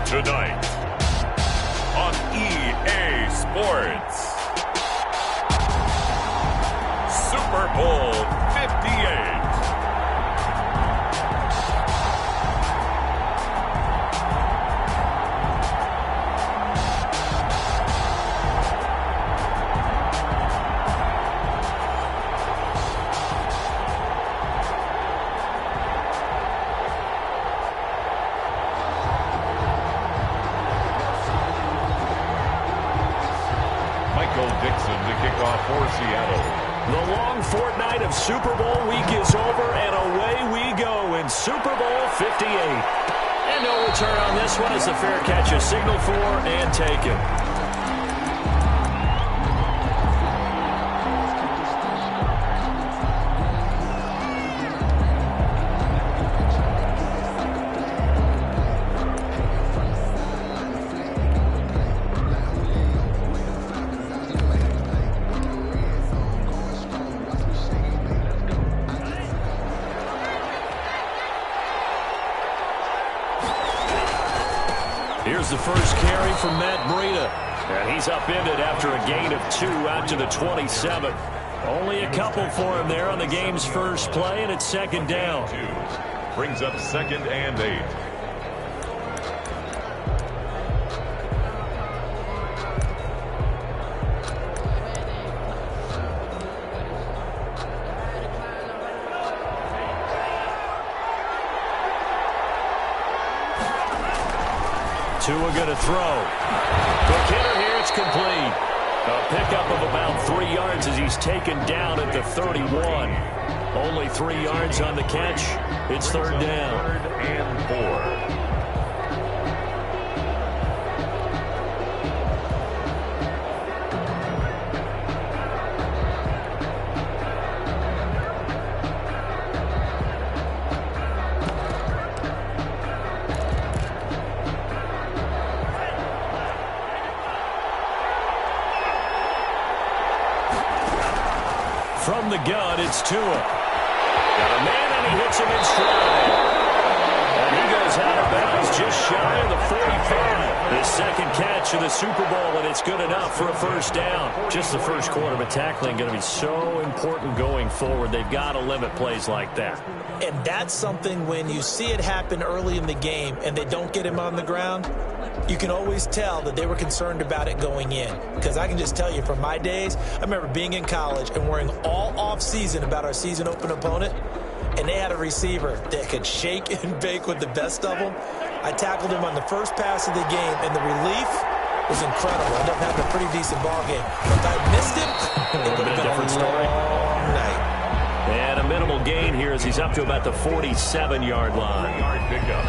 Tonight on EA Sports, Super Bowl 58. For Seattle. The long fortnight of Super Bowl week is over, and away we go in Super Bowl 58. And no return on this one as the fair catch is signaled for and taken. Here's the first carry from Matt Breida. And he's upended after a gain of 2 out to the 27. Only a couple for him there on the game's first play, and it's second down. Brings up 2nd and 8. Tua going to throw. Quick hitter here, it's complete. A pickup of about 3 yards as he's taken down at the 31. Only 3 yards on the catch. It's third down. 3rd and 4. From the gun, it's Tua. Got a man, and he hits him in stride. And he goes out of bounds just shy of the 45. His second catch of the Super Bowl, and it's good enough for a first down. Just the first quarter, but tackling going to be so important going forward. They've got to limit plays like that. And that's something when you see it happen early in the game and they don't get him on the ground, you can always tell that they were concerned about it going in. Because I can just tell you from my days, I remember being in college and worrying all off-season about our season open opponent, and they had a receiver that could shake and bake with the best of them. I tackled him on the first pass of the game, and the relief was incredible. I ended up having a pretty decent ball game. If I missed him, it would have been a different story. Night. And a minimal gain here as he's up to about the 47-yard line. 3-yard pickup.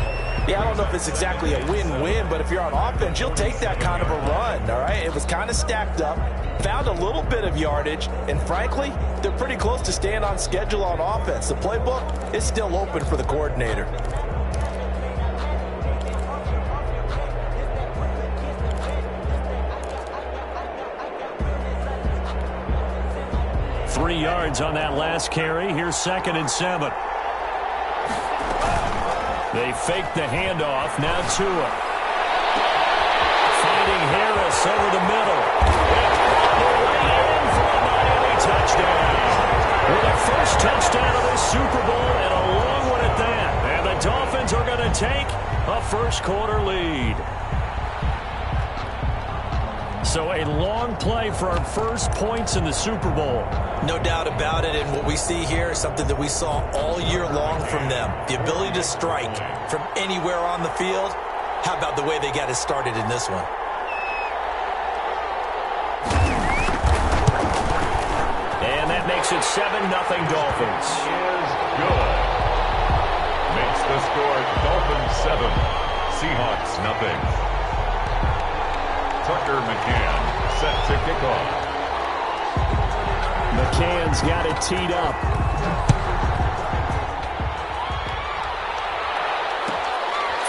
Yeah, I don't know if it's exactly a win-win, but if you're on offense, you'll take that kind of a run, all right? It was kind of stacked up, found a little bit of yardage, and frankly, they're pretty close to staying on schedule on offense. The playbook is still open for the coordinator. Three yards on that last carry. Here's 2nd and 7. They fake the handoff. Now Tua. Finding Harris over the middle. Way in for a Miami touchdown. With the first touchdown of this Super Bowl and a long one at that. And the Dolphins are going to take a first quarter lead. So a long play for our first points in the Super Bowl. No doubt about it, and what we see here is something that we saw all year long from them. The ability to strike from anywhere on the field. How about the way they got it started in this one? And that makes it 7-0 Dolphins. Is good. Makes the score Dolphins 7, Seahawks nothing. Tucker McCann set to kick off. McCann's got it teed up.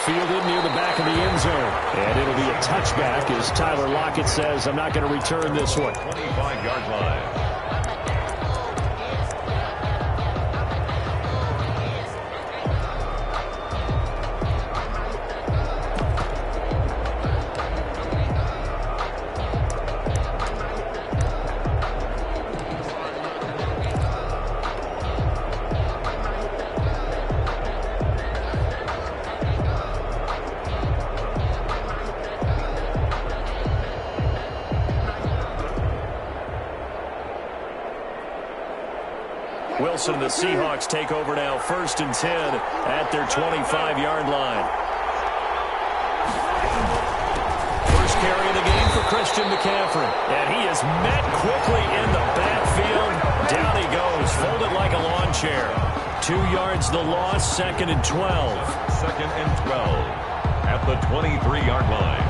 Fielded near the back of the end zone. And it'll be a touchback as Tyler Lockett says, I'm not going to return this one. 25-yard line. Wilson and the Seahawks take over now, 1st and 10 at their 25-yard line. First carry of the game for Christian McCaffrey. And he is met quickly in the backfield. Down he goes, folded like a lawn chair. 2 yards the loss, 2nd and 12. 2nd and 12 at the 23-yard line.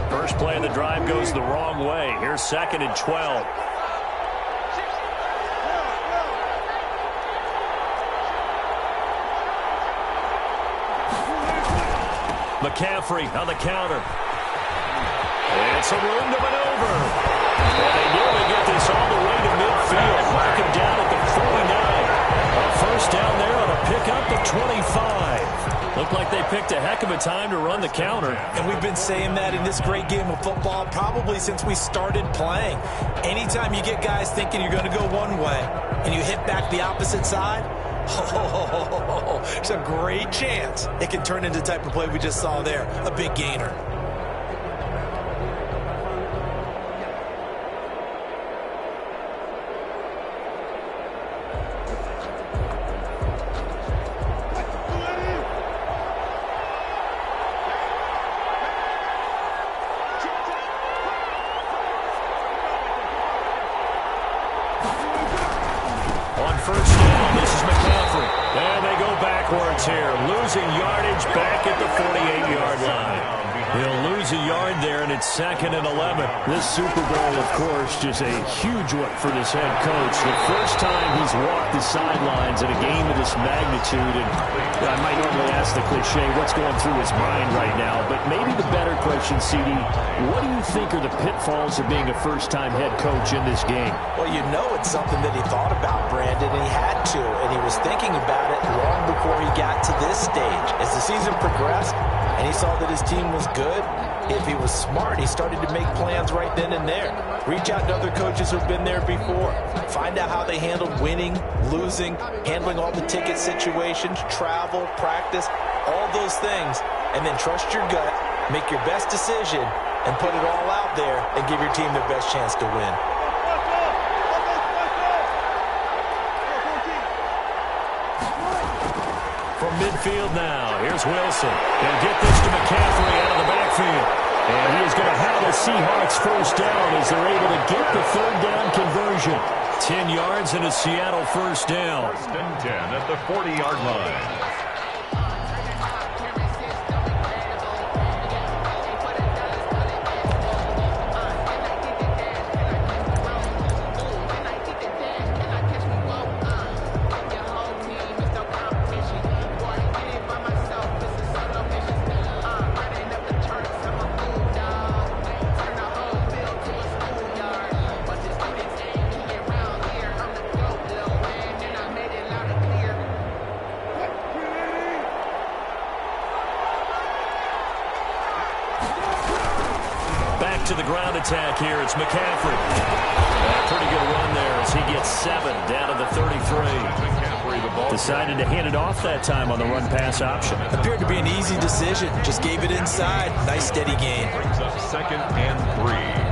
First play of the drive goes the wrong way. Here's 2nd and 12. McCaffrey on the counter. It's a room to maneuver. And they nearly get this all the way to midfield. Mark him down at the 49. A first down there on a pickup of 25. Looked like they picked a heck of a time to run the counter. And we've been saying that in this great game of football probably since we started playing. Anytime you get guys thinking you're going to go one way and you hit back the opposite side, there's a great chance it can turn into the type of play we just saw there, a big gainer. Here, losing yardage back at the 48-yard line. He'll lose a yard there, and it's 2nd and 11. This Super Bowl, of course, just a huge one for this head coach. The first time he's walked the sidelines in a game of this magnitude, and I might normally ask the cliche, what's going through his mind right now? But maybe the better question, CD, what do you think are the pitfalls of being a first-time head coach in this game? Well, you know it's something that he thought about, Brandon, and he had to, and he was thinking about it long before he got to this stage. As the season progressed, and he saw that his team was good, if he was smart, he started to make plans right then and there. Reach out to other coaches who've been there before. Find out how they handled winning, losing, handling all the ticket situations, travel, practice, all those things, and then trust your gut, make your best decision, and put it all out there and give your team the best chance to win. From midfield now, here's Wilson. He'll get this to McCaffrey out of the backfield. And he is going to have the Seahawks first down as they're able to get the 3rd down conversion. 10 yards and a Seattle first down. 1st and 10 at the 40-yard line. To the ground attack here. It's McCaffrey. A pretty good run there as he gets 7 down to the 33. Decided to hand it off that time on the run-pass option. Appeared to be an easy decision. Just gave it inside. Nice steady gain. Brings up 2nd and 3.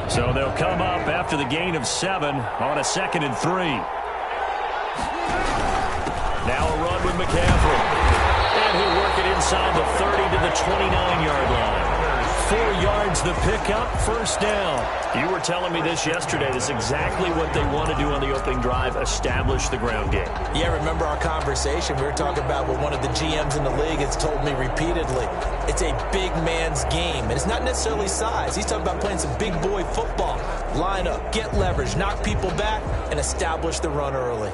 So they'll come up after the gain of 7 on a 2nd and 3. Now a run with McCaffrey. And he'll work it inside the 30 to the 29-yard line. 4 yards the pickup, first down. You were telling me this yesterday. This is exactly what they want to do on the opening drive, establish the ground game. Yeah, remember our conversation? We were talking about what one of the GMs in the league has told me repeatedly. It's a big man's game, and it's not necessarily size. He's talking about playing some big boy football. Line up, get leverage, knock people back, and establish the run early.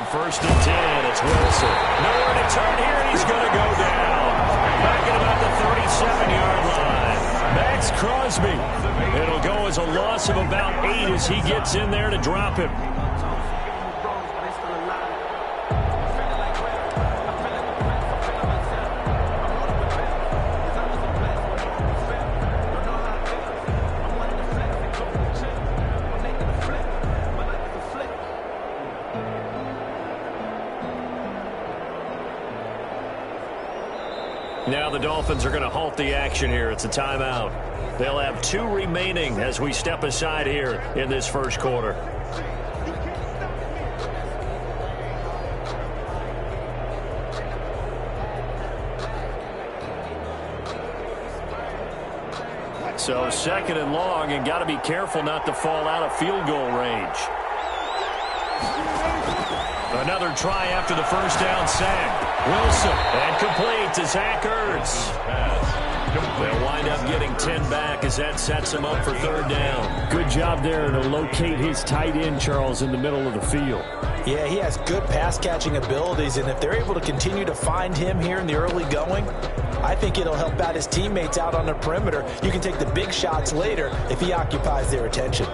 first and 10. It's Wilson. Nowhere to turn here, and he's going to go down. Back at about the 37-yard line. Max Crosby. It'll go as a loss of about 8 as he gets in there to drop him. Now the Dolphins are going to halt the action here. It's a timeout. They'll have 2 remaining as we step aside here in this first quarter. So second and long, and got to be careful not to fall out of field goal range. Another try after the first down sack. Wilson, and complete to Zach Ertz. They'll wind up getting 10 back as that sets him up for third down. Good job there to locate his tight end, Charles, in the middle of the field. Yeah, he has good pass-catching abilities, and if they're able to continue to find him here in the early going, I think it'll help out his teammates out on the perimeter. You can take the big shots later if he occupies their attention.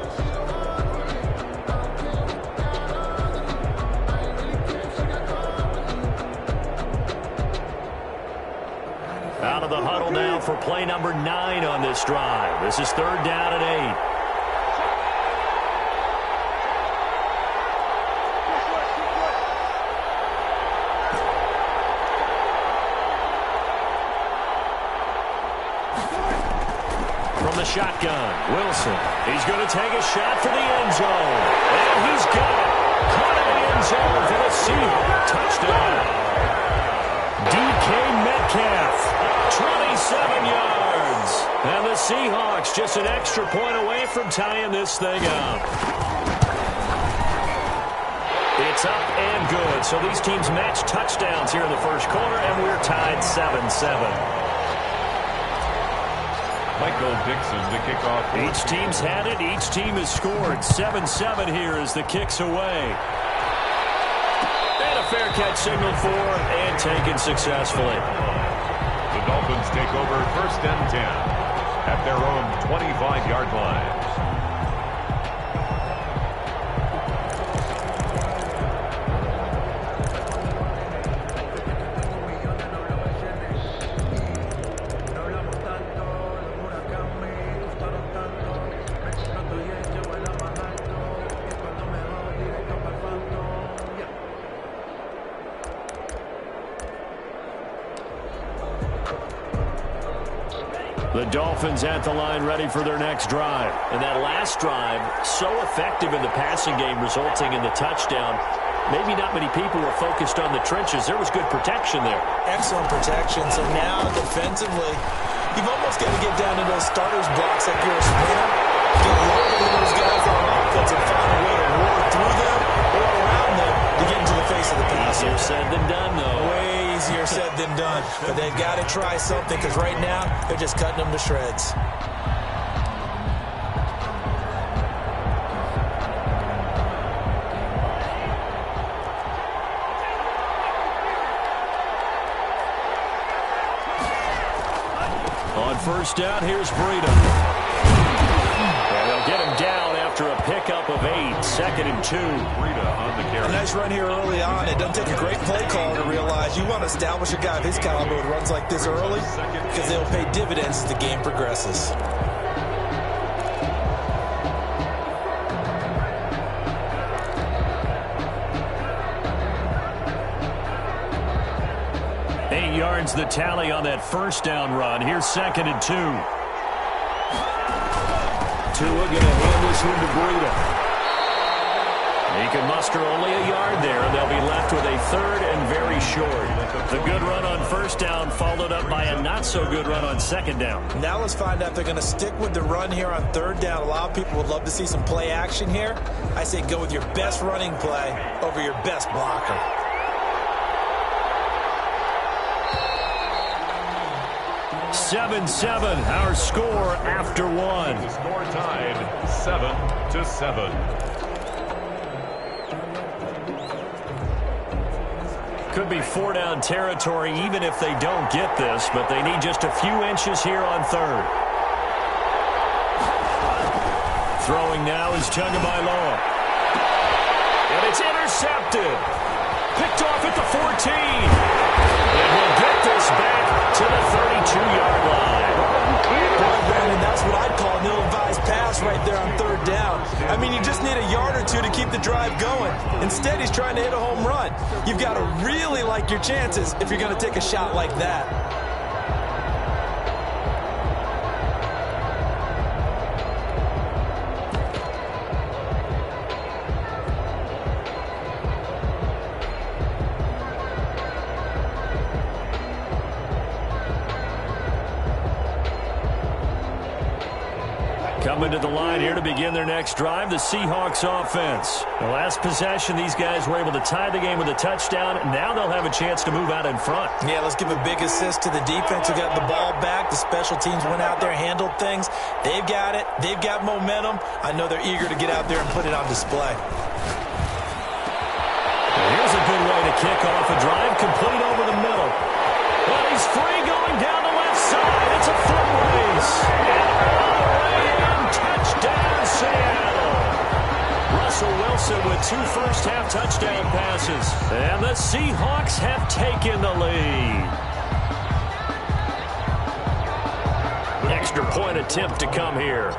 Out of the huddle now for play number 9 on this drive. This is third down and 8. From the shotgun, Wilson. He's going to take a shot for the end zone. And he's got it. Caught in the end zone for the Seahawks. Touchdown. DK Metcalf. 27 yards. And the Seahawks just an extra point away from tying this thing up. It's up and good. So these teams match touchdowns here in the first quarter, and we're tied 7-7. Michael Dixon to kick off. Each team's had it. Each team has scored. 7-7 here as the kick's away. And a fair catch signaled for and taken successfully. The Dolphins take over first and 10 at their own 25-yard line. The Dolphins at the line ready for their next drive. And that last drive, so effective in the passing game, resulting in the touchdown. Maybe not many people were focused on the trenches. There was good protection there. Excellent protection. So now defensively, you've almost got to get down to those starters blocks like you're a sprinter. Get lower than those guys on offense and find a way to roar through them or around them to get into the face of the passer. Easier said than done, though. Way easier said than done. But they've got to try something because right now they're just cutting them to shreds. On first down, here's Breida. And they'll get him down after a pickup of 8. Second and 2. Breida on the carry. A nice run here early on. It doesn't take a great play call to realize you want to establish a guy of his caliber who runs like this early because they'll pay dividends as the game progresses. Yards the tally on that first down run. Here's second and 2. Tua going to hand this one to Breida. He can muster only a yard there, and they'll be left with a third and very short. The good run on first down followed up by a not-so-good run on second down. Now let's find out if they're going to stick with the run here on third down. A lot of people would love to see some play action here. I say go with your best running play over your best blocker. 7-7, our score after one. The score tied 7-7. Could be 4-down territory even if they don't get this, but they need just a few inches here on third. Throwing now is Tagovailoa. And it's intercepted. Picked off at the 14. And he'll get this back to the 32-yard line. Well, Brandon, that's what I'd call an ill-advised pass right there on third down. I mean, you just need a yard or two to keep the drive going. Instead, he's trying to hit a home run. You've got to really like your chances if you're going to take a shot like that. Coming to the line here to begin their next drive, the Seahawks offense. The last possession, these guys were able to tie the game with a touchdown. Now they'll have a chance to move out in front. Yeah, let's give a big assist to the defense who got the ball back. The special teams went out there, handled things. They've got it. They've got momentum. I know they're eager to get out there and put it on display. Here's a good way to kick off a drive, complete over the middle. Well, he's free going down the left side. It's a foot race. Touchdown, Seattle. Russell Wilson with 2 first-half touchdown passes. And the Seahawks have taken the lead. Extra point attempt to come here.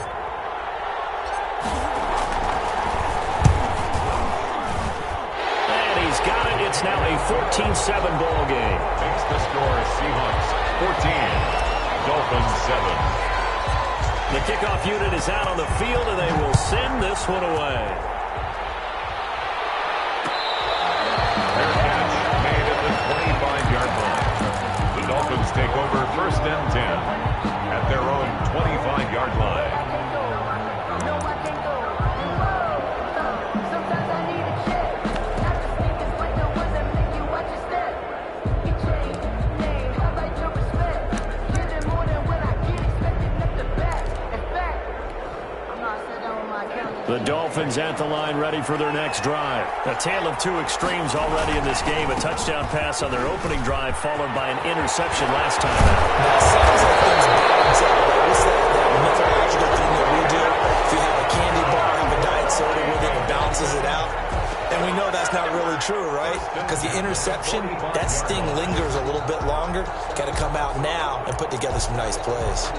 And he's got it. It's now a 14-7 ball game. Makes the score Seahawks 14, Dolphins 7. The kickoff unit is out on the field, and they will send this one away. Their catch made at the 25-yard line. The Dolphins take over 1st and 10 at their own 25-yard line. The Dolphins at the line ready for their next drive. A tale of two extremes already in this game. A touchdown pass on their opening drive followed by an interception last time out. That sounds like things balance out. What's that mythological thing that we do? If you have a candy bar, have a diet soda with it, it balances it out. And we know that's not really true, right? Because the interception, that sting lingers a little bit longer. Got to come out now and put together some nice plays.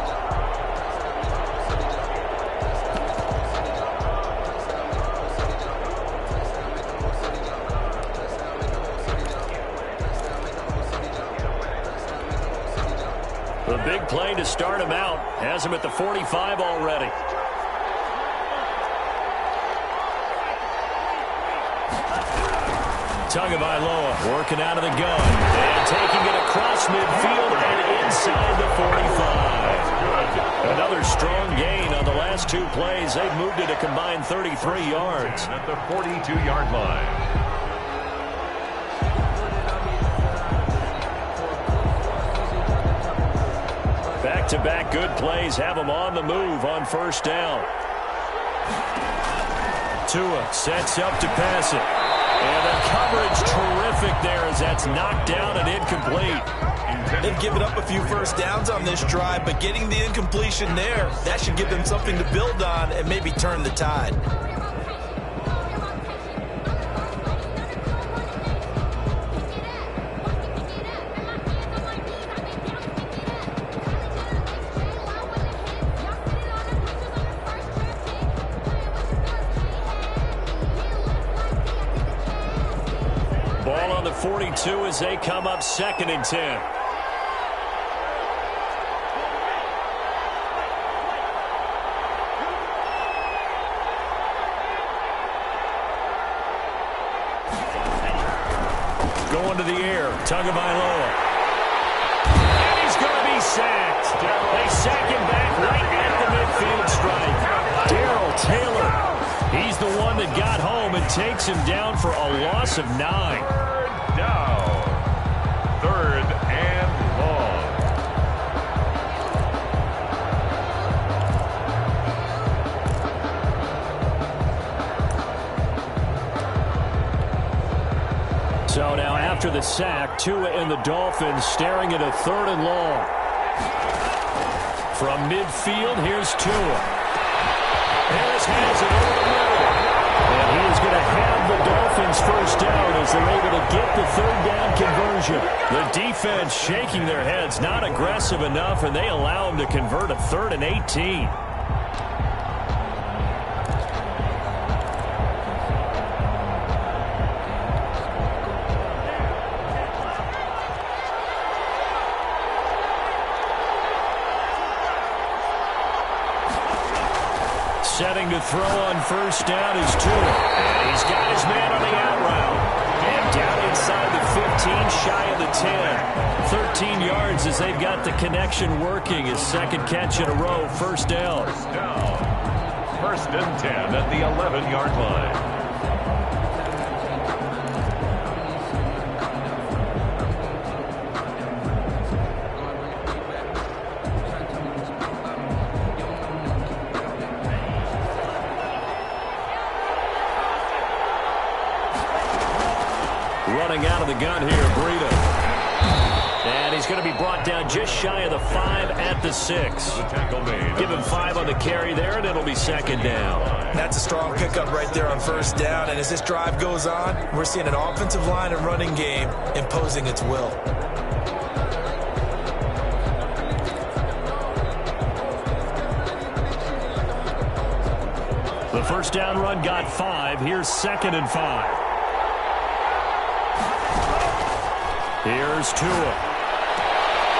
The big play to start him out. Has him at the 45 already. Tagovailoa working out of the gun. And taking it across midfield and inside the 45. Another strong gain on the last 2 plays. They've moved it a combined 33 yards. At the 42-yard line. Back-to-back good plays have them on the move on 1st down. Tua sets up to pass it. And the coverage terrific there as that's knocked down and incomplete. They've given up a few first downs on this drive, but getting the incompletion there, that should give them something to build on and maybe turn the tide. Ball on the 42 as they come up 2nd and 10. Going to the air, Tagovailoa. And he's going to be sacked. They sack him back right at the midfield stripe. Darrell Taylor. He's the one that got home and takes him down for a loss of 9. Down. 3rd and long. So now after after the sack. Tua and the Dolphins staring at a 3rd and long. From midfield, here's Tua. Harris has it over the middle. And he is going to have the Dolphins first down as they're able to get the 3rd down conversion. The defense shaking their heads, not aggressive enough, and they allow them to convert a 3rd and 18. Setting to throw on first down is Tua. And he's got his man on the out route. And down inside the 15, shy of the 10. 13 yards as they've got the connection working. His 2nd catch in a row, first down. First and 10 at the 11-yard line. Running out of the gun here, Breida. And he's going to be brought down just shy of the 5 at the 6. Give him 5 on the carry there, and it'll be 2nd down. That's a strong pickup right there on first down. And as this drive goes on, we're seeing an offensive line and running game imposing its will. The first down run got 5. Here's 2nd and 5. Here's Tua.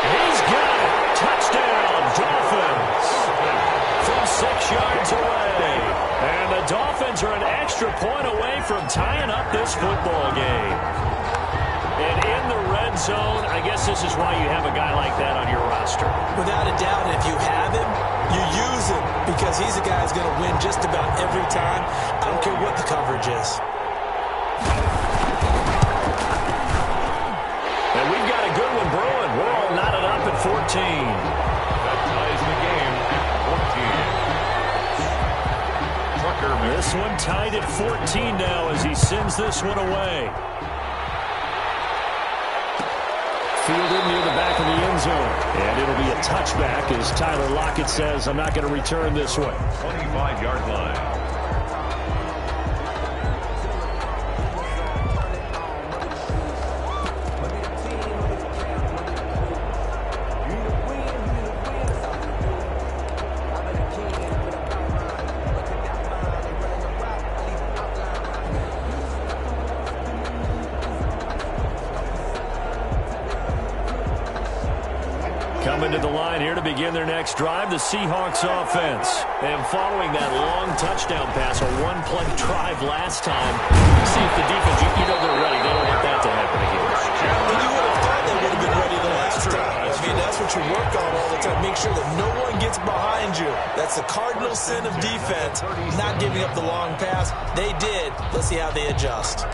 He's got it. Touchdown, Dolphins. From 6 yards away. And the Dolphins are an extra point away from tying up this football game. And in the red zone, I guess this is why you have a guy like that on your roster. Without a doubt, if you have him, you use him because he's a guy who's going to win just about every time. I don't care what the coverage is. And we've got a good one brewing. We're all knotted up at 14. That ties the game at 14. Trucker, this one tied at 14 now as he sends this one away. Fielded near the back of the end zone. And it'll be a touchback as Tyler Lockett says, I'm not going to return this one. 25-yard line. Coming to the line here to begin their next drive, the Seahawks offense. And following that long touchdown pass, a one-play drive last time, see if the defense, you know they're ready. They don't want that to happen again. Well, you would have thought they would have been ready the last time. I mean, that's what you work on all the time. Make sure that no one gets behind you. That's the cardinal sin of defense, not giving up the long pass. They did. Let's see how they adjust.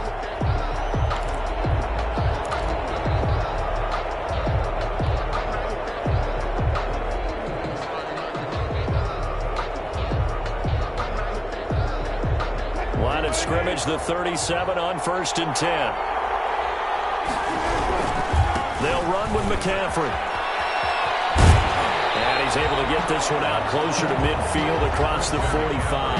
Line of scrimmage, the 37 on 1st and 10. They'll run with McCaffrey. And he's able to get this one out closer to midfield across the 45.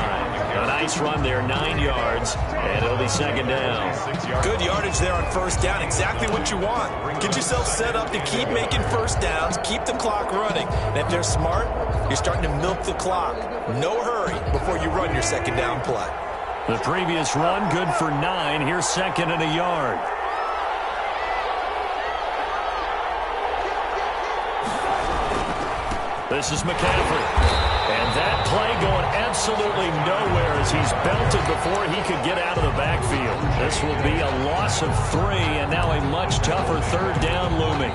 A nice run there, 9 yards, and it'll be 2nd down. Good yardage there on first down, exactly what you want. Get yourself set up to keep making first downs, keep the clock running. And if they're smart, you're starting to milk the clock. No hurry before you run your 2nd down play. The previous run, good for 9. Here's 2nd and a yard. This is McCaffrey. And that play going absolutely nowhere as he's belted before he could get out of the backfield. This will be a loss of 3, and now a much tougher 3rd down looming.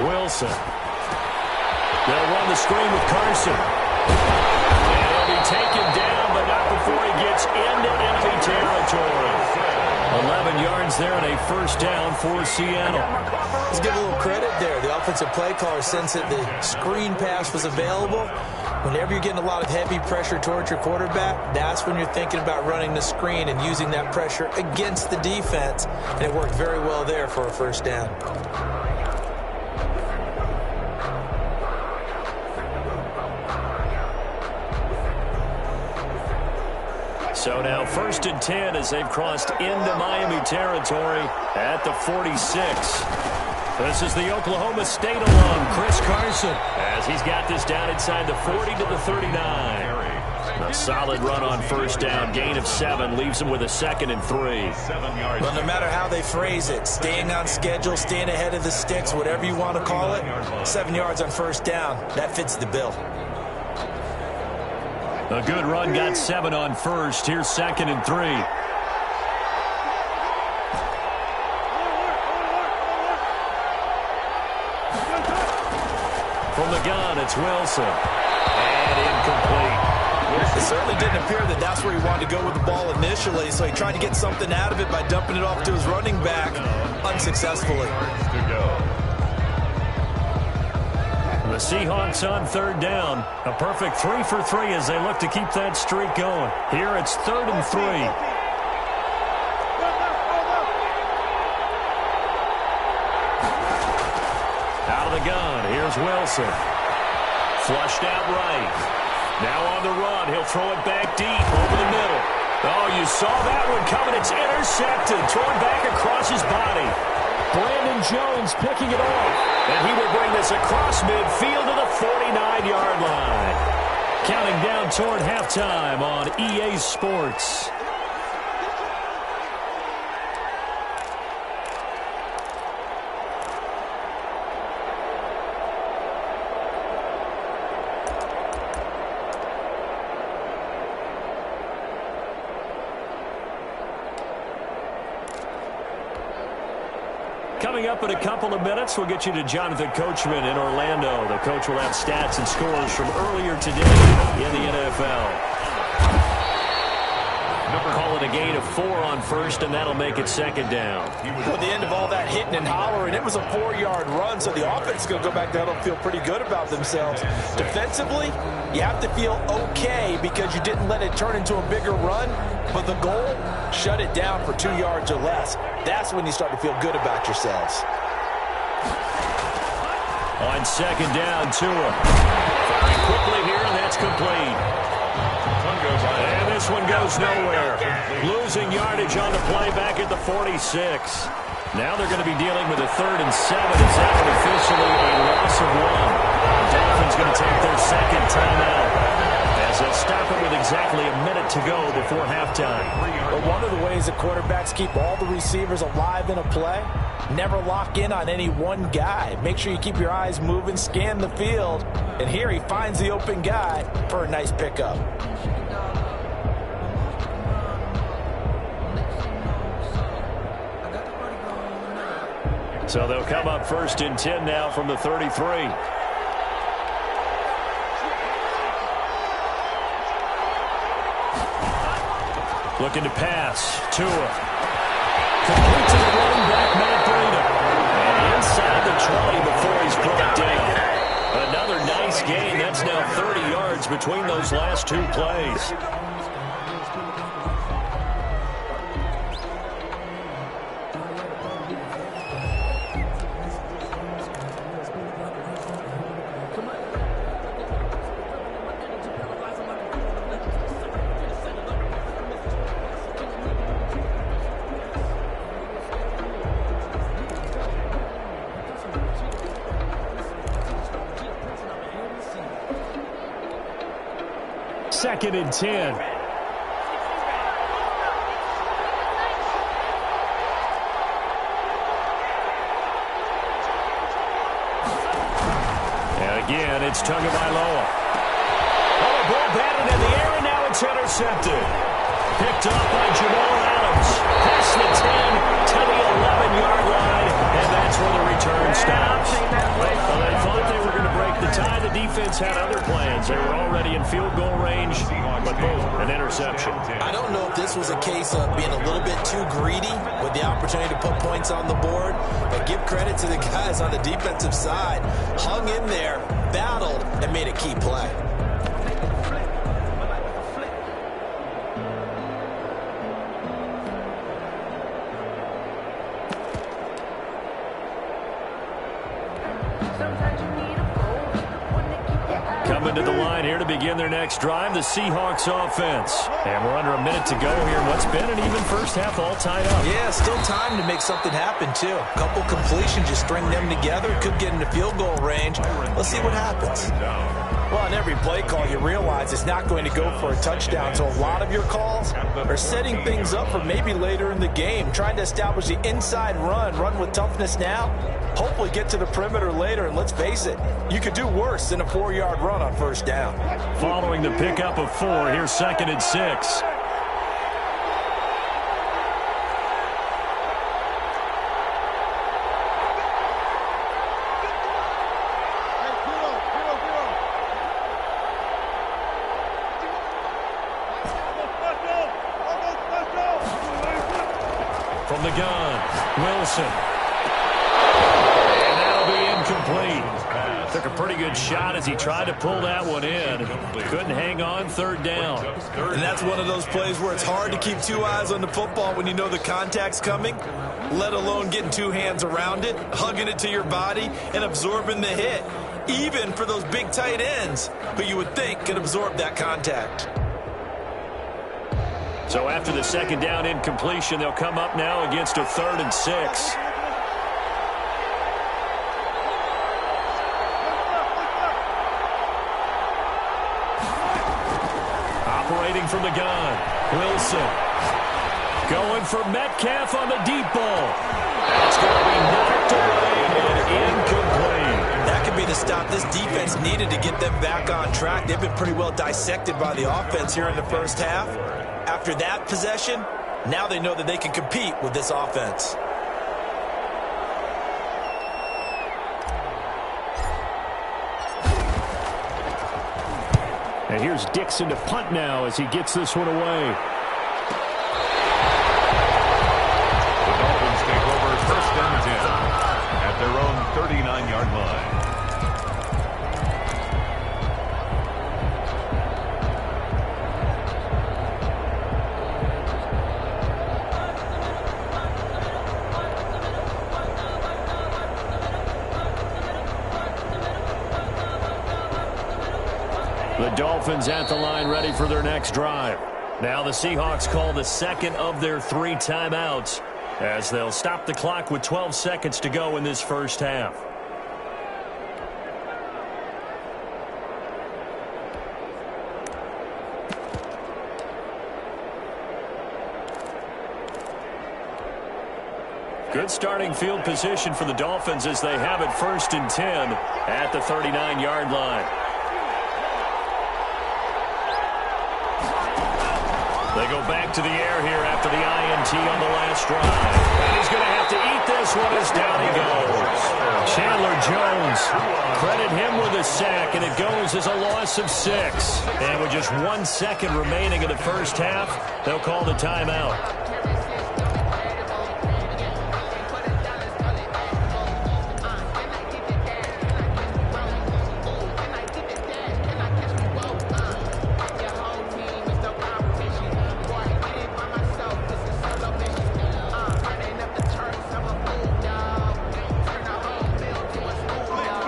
Wilson. They'll run the screen with Carson. And he'll be taken down, but not gets into enemy territory. 11 yards there and a first down for Seattle. Let's give a little credit there. The offensive play caller sensed that the screen pass was available. Whenever you're getting a lot of heavy pressure towards your quarterback, that's when you're thinking about running the screen and using that pressure against the defense. And it worked very well there for a first down. So now 1st and 10 as they've crossed into Miami territory at the 46. This is the Oklahoma State alum, Chris Carson, as he's got this down inside the 40 to the 39. A solid run on first down, gain of 7, leaves him with a 2nd and 3. 7 yards. Well, no matter how they phrase it, staying on schedule, staying ahead of the sticks, whatever you want to call it, 7 yards on first down, that fits the bill. A good run, got 7 on first. Here's 2nd and 3. From the gun, it's Wilson. And incomplete. It certainly didn't appear that that's where he wanted to go with the ball initially, so he tried to get something out of it by dumping it off to his running back unsuccessfully. To go. The Seahawks on 3rd down. A perfect 3 for 3 as they look to keep that streak going. Here it's 3rd and 3. Out of the gun, here's Wilson. Flushed out right. Now on the run, he'll throw it back deep over the middle. Oh, you saw that one coming. It's intercepted, thrown back across his body. Brandon Jones picking it off. And he will bring this across midfield to the 49-yard line. Counting down toward halftime on EA Sports. Coming up in a couple of minutes, we'll get you to Jonathan Coachman in Orlando. The coach will have stats and scores from earlier today in the NFL. Call it a gain of 4 on first, and that'll make it 2nd down. At the end of all that hitting and hollering, it was a 4-yard run, so the offense is going to go back there and feel pretty good about themselves. Defensively, you have to feel okay because you didn't let it turn into a bigger run, but the goal, shut it down for 2 yards or less. That's when you start to feel good about yourselves. On 2nd down, Tua. Firing quickly here, and that's complete. And this one goes nowhere. Losing yardage on the play back at the 46. Now they're going to be dealing with a 3rd and 7. It's out officially a loss of 1. The Dolphins going to take their 2nd timeout as they'll stop it with exactly a minute to go before halftime. But one of the ways that quarterbacks keep all the receivers alive in a play, never lock in on any one guy. Make sure you keep your eyes moving, scan the field, and here he finds the open guy for a nice pickup. So they'll come up 1st and 10 now from the 33. Looking to pass. Tua. Complete to the running back, Matt Breida. And inside the 20 before he's brought down. Another nice gain. That's now 30 yards between those last 2 plays. Second and 10. And again, it's Tagovailoa. Oh, the ball batted in the air, and now it's intercepted. Picked up by Jamal Adams. Past the 10 to the 11-yard line. And that's where the return stops. Well, they thought they were going to break the tie. The defense had other plans. They were already in field goal range, but boom, an interception. I don't know if this was a case of being a little bit too greedy with the opportunity to put points on the board, but give credit to the guys on the defensive side. Hung in there, battled, and made a key play. Coming to the line here to begin their next drive, the Seahawks offense. And we're under a minute to go here. What's been an even first half all tied up. Yeah, still time to make something happen, too. A couple completions, just string them together. Could get into field goal range. Let's see what happens. Well, on every play call, you realize it's not going to go for a touchdown. So a lot of your calls are setting things up for maybe later in the game, trying to establish the inside run with toughness now. Hopefully get to the perimeter later, and let's face it, you could do worse than a 4-yard run on first down. Following the pickup of 4, here's 2nd and 6. From the gun, Wilson. Took a pretty good shot as he tried to pull that one in. Couldn't hang on, 3rd down. And that's one of those plays where it's hard to keep 2 eyes on the football when you know the contact's coming, let alone getting 2 hands around it, hugging it to your body, and absorbing the hit, even for those big tight ends who you would think could absorb that contact. So after the 2nd down incompletion, they'll come up now against a 3rd and 6. Operating from the gun, Wilson. Going for Metcalf on the deep ball. That's going to be knocked away and incomplete. That could be the stop this defense needed to get them back on track. They've been pretty well dissected by the offense here in the first half. After that possession, now they know that they can compete with this offense. And here's Dixon to punt now as he gets this one away. The Dolphins take over 1st and 10 at their own 39-yard line. The Dolphins at the line ready for their next drive. Now the Seahawks call the 2nd of their 3 timeouts as they'll stop the clock with 12 seconds to go in this first half. Good starting field position for the Dolphins as they have it 1st and 10 at the 39-yard line. They go back to the air here after the INT on the last drive. And he's going to have to eat this one as down he goes. Chandler Jones, credit him with a sack, and it goes as a loss of 6. And with just 1 second remaining in the first half, they'll call the timeout.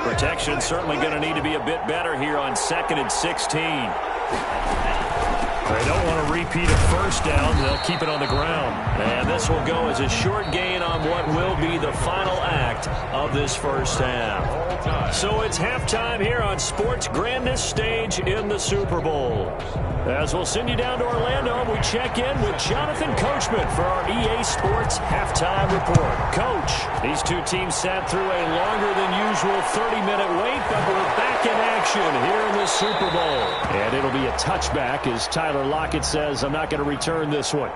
Protection's certainly going to need to be a bit better here on 2nd and 16. They don't want to repeat a first down. They'll keep it on the ground. And this will go as a short gain on what will be the final act of this first half. So it's halftime here on sports' grandest stage in the Super Bowl. As we'll send you down to Orlando, we check in with Jonathan Coachman for our EA Sports Halftime Report. Coach, these 2 teams sat through a longer than usual 30-minute wait, but we're back in action here in the Super Bowl. And it'll be a touchback as Tyler Lockett says, I'm not going to return this one.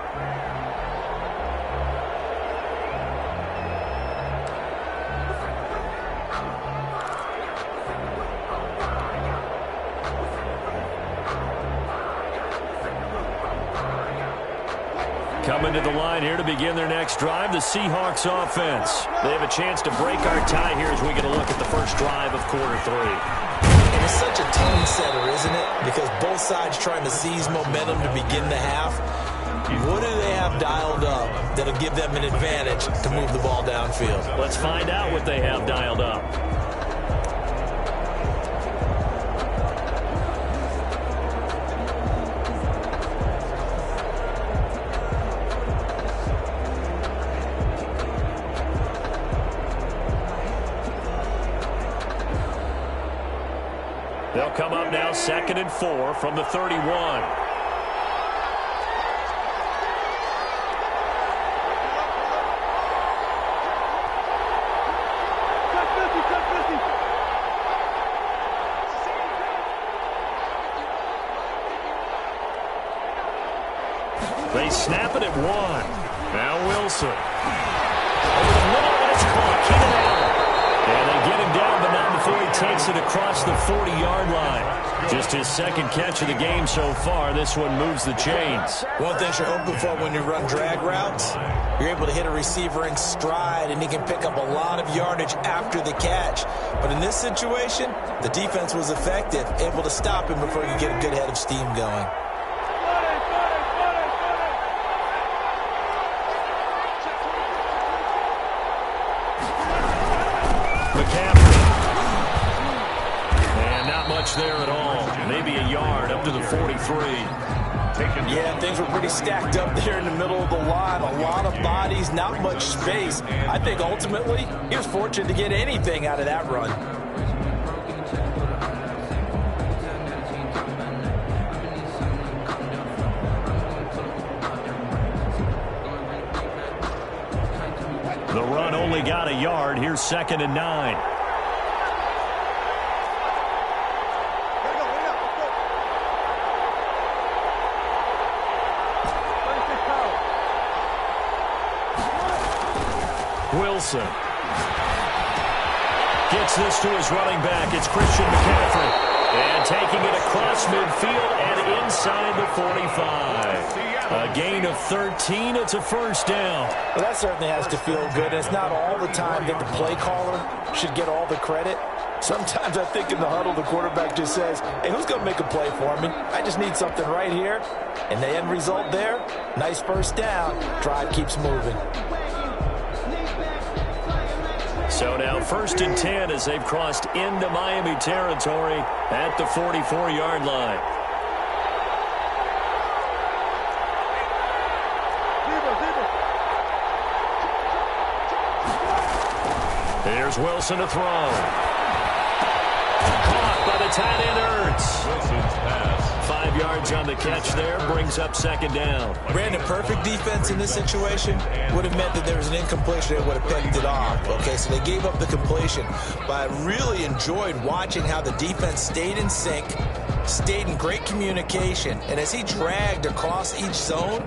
Coming to the line here to begin their next drive, the Seahawks offense. They have a chance to break our tie here as we get a look at the first drive of quarter 3. And it's such a tone setter, isn't it? Because both sides trying to seize momentum to begin the half. What do they have dialed up that'll give them an advantage to move the ball downfield? Let's find out what they have dialed up. They'll come up now 2nd and 4 from the 31. They snap it at 1. Now Wilson. Over the middle, and it's caught. Keenan Allen. And they get him down, but not before he takes it across the 40-yard line. Just his second catch of the game so far. This one moves the chains. One thing you're hoping for when you run drag routes, you're able to hit a receiver in stride, and he can pick up a lot of yardage after the catch. But in this situation, the defense was effective, able to stop him before he could get a good head of steam going. There at all. Maybe a yard up to the 43. Yeah, things were pretty stacked up there in the middle of the line. A lot of bodies, not much space. I think ultimately he was fortunate to get anything out of that run. The run only got a yard. Here's 2nd and 9. Wilson gets this to his running back. It's Christian McCaffrey. And taking it across midfield and inside the 45. A gain of 13. It's a first down. Well, that certainly has to feel good. It's not all the time that the play caller should get all the credit. Sometimes I think in the huddle, the quarterback just says, hey, who's going to make a play for me? I just need something right here. And the end result there, nice first down. Drive keeps moving. So now 1st and 10 as they've crossed into Miami territory at the 44-yard line. Here's Wilson to throw. Caught by the tight end Ertz. Wilson's pass. 5 yards on the catch there, brings up 2nd down. Brandon, perfect defense in this situation would have meant that there was an incompletion. They would have picked it off. Okay, so they gave up the completion. But I really enjoyed watching how the defense stayed in sync, stayed in great communication. And as he dragged across each zone,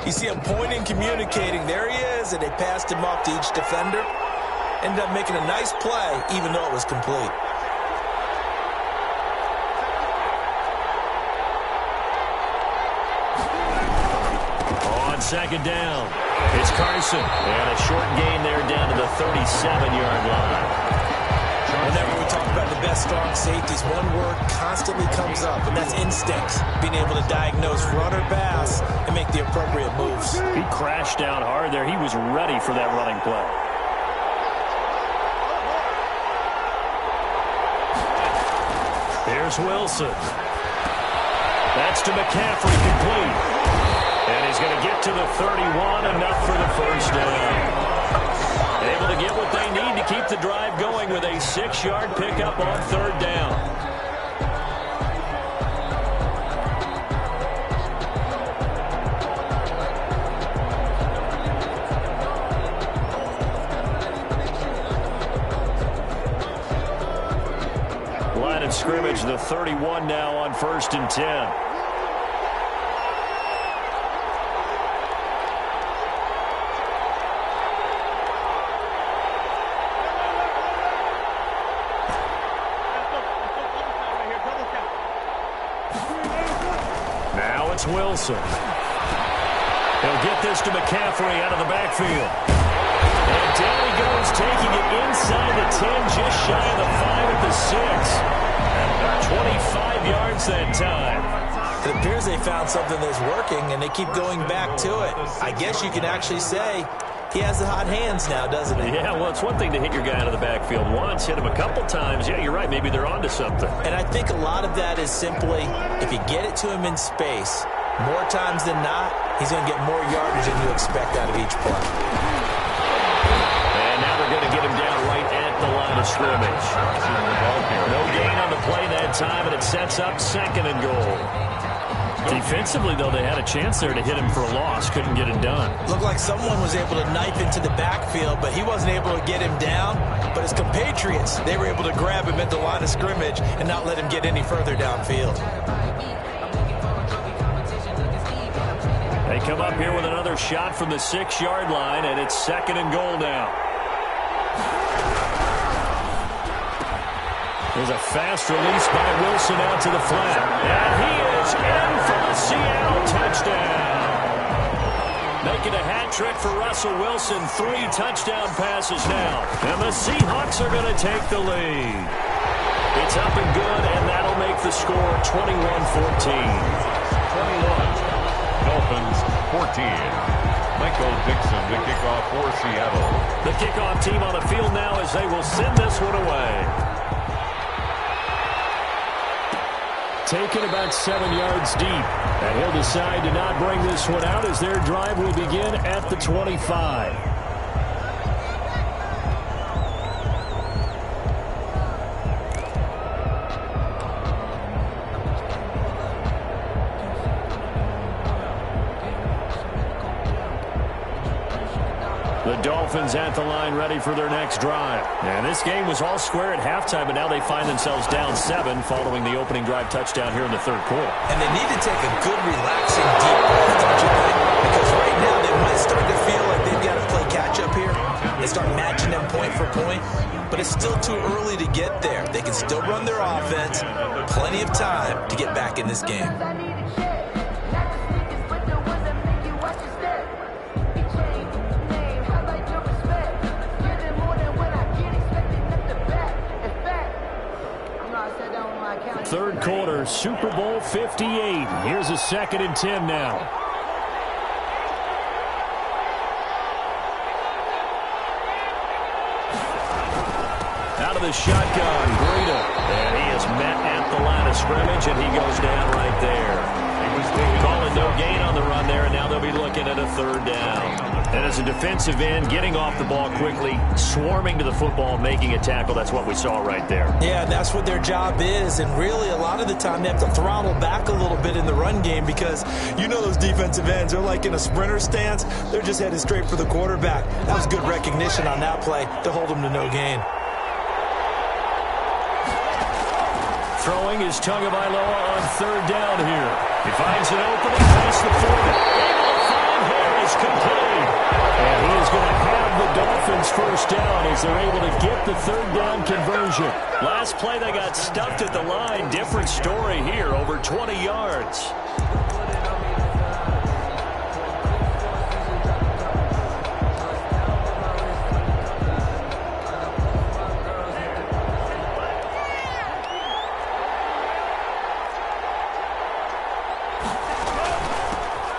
you see him pointing, communicating. There he is, and they passed him off to each defender. Ended up making a nice play, even though it was complete. On 2nd down, it's Carson. And a short gain there down to the 37-yard line. Whenever we talk about the best strong safeties, one word constantly comes up, and that's instinct. Being able to diagnose run or pass and make the appropriate moves. He crashed down hard there. He was ready for that running play. Here's Wilson. That's to McCaffrey, complete. And he's going to get to the 31, enough for the first down. Able to get what they need to keep the drive going with a 6-yard pickup on 3rd down. Line of scrimmage, the 31 now on 1st and 10. Wilson. He'll get this to McCaffrey out of the backfield. And down he goes, taking it inside the 10, just shy of the 5 at the 6. 25 yards that time. It appears they found something that's working, and they keep going back to it. I guess you can actually say he has the hot hands now, doesn't he? Yeah, well, it's one thing to hit your guy out of the backfield once, hit him a couple times. Yeah, you're right. Maybe they're onto something. And I think a lot of that is simply if you get it to him in space, more times than not, he's going to get more yardage than you expect out of each play. And now they're going to get him down right at the line of scrimmage. No gain on the play that time, and it sets up 2nd and goal. Defensively, though, they had a chance there to hit him for a loss. Couldn't get it done. Looked like someone was able to knife into the backfield, but he wasn't able to get him down. But his compatriots, they were able to grab him at the line of scrimmage and not let him get any further downfield. They come up here with another shot from the 6-yard line, and it's 2nd and goal now. There's a fast release by Wilson out to the flat. And he is in for the Seattle touchdown. Making a hat trick for Russell Wilson. 3 touchdown passes now. And the Seahawks are going to take the lead. It's up and good, and that'll make the score 21-14. 21. Dolphins 14. Michael Dixon to kick off for Seattle. The kickoff team on the field now as they will send this one away. Taken about 7 yards deep. And he'll decide to not bring this one out as their drive will begin at the 25. The Dolphins at the line ready for their next drive. And this game was all square at halftime, but now they find themselves down 7 following the opening drive touchdown here in the 3rd quarter. And they need to take a good, relaxing, deep breath, don't you think? Because right now they might start to feel like they've got to play catch-up here. They start matching them point for point, but it's still too early to get there. They can still run their offense. Plenty of time to get back in this game. Third quarter, Super Bowl 58. Here's a 2nd and 10 now. Out of the shotgun, Breida. And he is met at the line of scrimmage, and he goes down right there. Calling no gain on the run there, and now they'll be looking at a 3rd down. And as a defensive end, getting off the ball quickly, swarming to the football, making a tackle, that's what we saw right there. Yeah, that's what their job is, and really a lot of the time they have to throttle back a little bit in the run game because you know those defensive ends, they're like in a sprinter stance. They're just headed straight for the quarterback. That was good recognition on that play to hold them to no gain. Throwing is Tagovailoa on 3rd down here. He finds an opening past the 40. Able to find Harris complete. And he is going to have the Dolphins 1st down as they're able to get the 3rd down conversion. Last play they got stuffed at the line. Different story here, over 20 yards.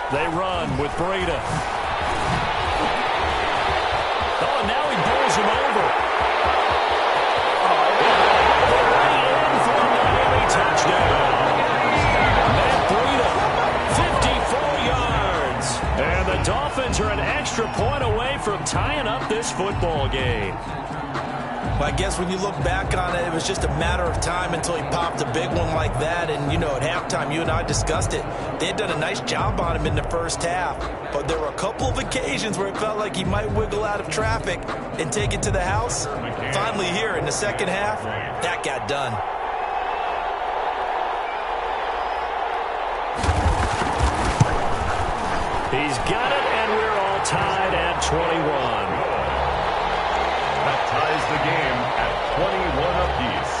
They run with Breida. Oh, now he bowls him over. Right in for a Miami touchdown. Matt Breida, 54 yards. And the Dolphins are an extra point away from tying up this football game. Well, I guess when you look back on it, it was just a matter of time until he popped a big one like that. And, you know, at halftime, you and I discussed it. They had done a nice job on him in the 1st half. But there were a couple of occasions where it felt like he might wiggle out of traffic and take it to the house. Finally here in the 2nd half, that got done. He's got it, and we're all tied at 21. That ties the game at 21 apiece.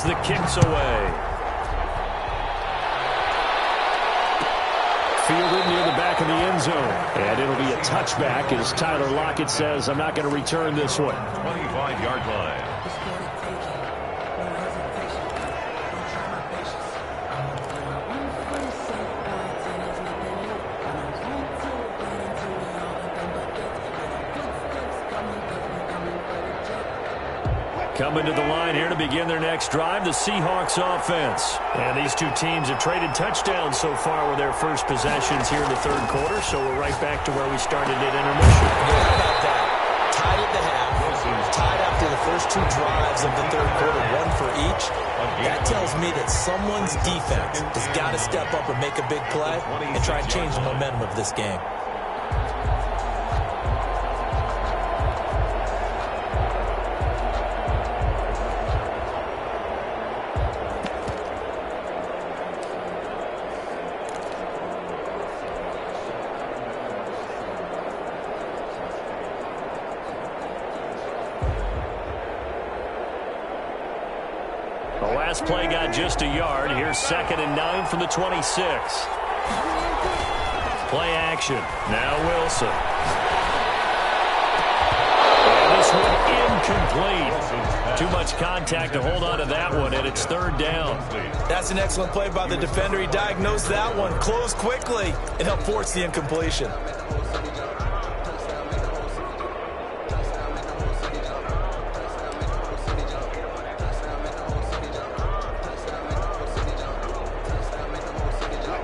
as the kick's away. Fielded near the back of the end zone. And it'll be a touchback as Tyler Lockett says, I'm not going to return this one. 25-yard line. Coming to the line here to begin their next drive, the Seahawks offense. And these two teams have traded touchdowns so far with their first possessions here in the third quarter, so we're right back to where we started at intermission. Yeah, how about that? Tied at the half, tied after the first two drives of the third quarter, one for each. That tells me that someone's defense has got to step up and make a big play and try and change the momentum of this game. The last play got just a yard. Here's 2nd and 9 from the 26. Play action. Now Wilson. And this one incomplete. Too much contact to hold on to that one, and it's 3rd down. That's an excellent play by the defender. He diagnosed that one, closed quickly, and helped force the incompletion.